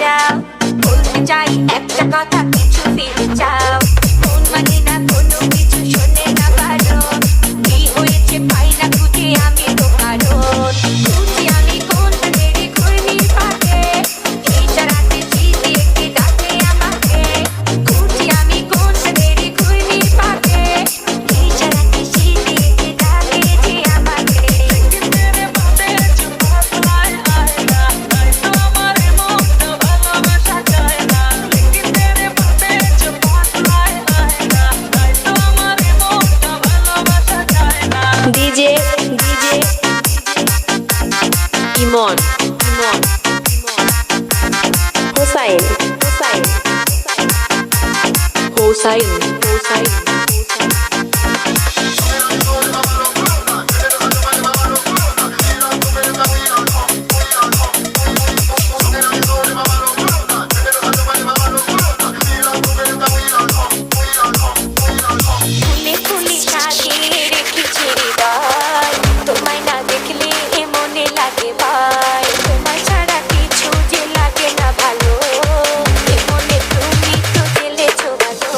যাও, বলতে চাই একটা কথা কিছু ফিরে যাও। মন মানে না কোনো কিছু শোনে না কারণ, কি হয়েছে পাই না খুঁজে আমি তো কারণ। খুঁজি আমি কোন মেরে ঘূর্ণির পাকে, এই সারাতে স্মৃতি একটি ডাকে আমাকে। খুঁজি আমি কোন মেরে ঘূর্ণির পাকে, এই সারাতে স্মৃতি একটি ডাকে যে আমাকে। DJ ইমন হোসাইন ফুলে ফুলে সাজিয়ে রেখেছি হৃদয়, তোমায় না দেখলে এ মনে লাগে ভয়। তোমায় ছাড়া কিছু যে লাগে না ভালো, এ মনে তুমি তো গেলেছো ভালো।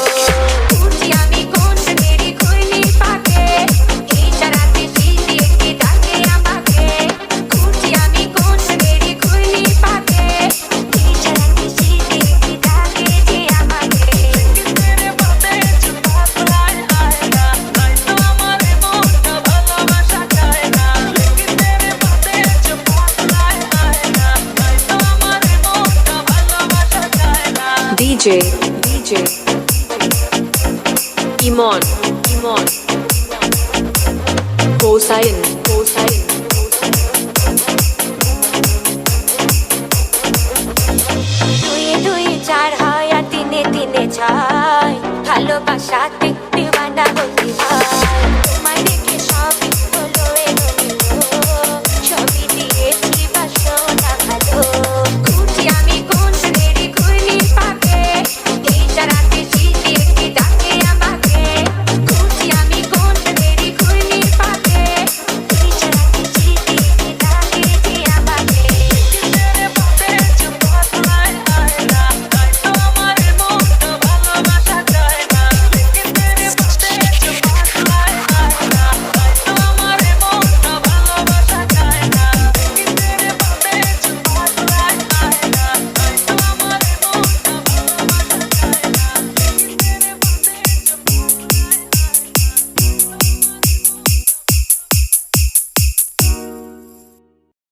খুঁজি আমি কোন মেরে ঘূর্ণির পাকে, এই সারাতে স্মৃতি একটি ডাকে আমাকে। খুঁজি আমি কোন মেরে ঘূর্ণির পাকে, এই সারাতে স্মৃতি একটি ডাকে যে আমাকে। DJ ইমন হোসাইন দুয়ে দুয়ে চার হয় আর তিনে তিনে ছয়, ভালোবাসাতে দিওয়ানা হতে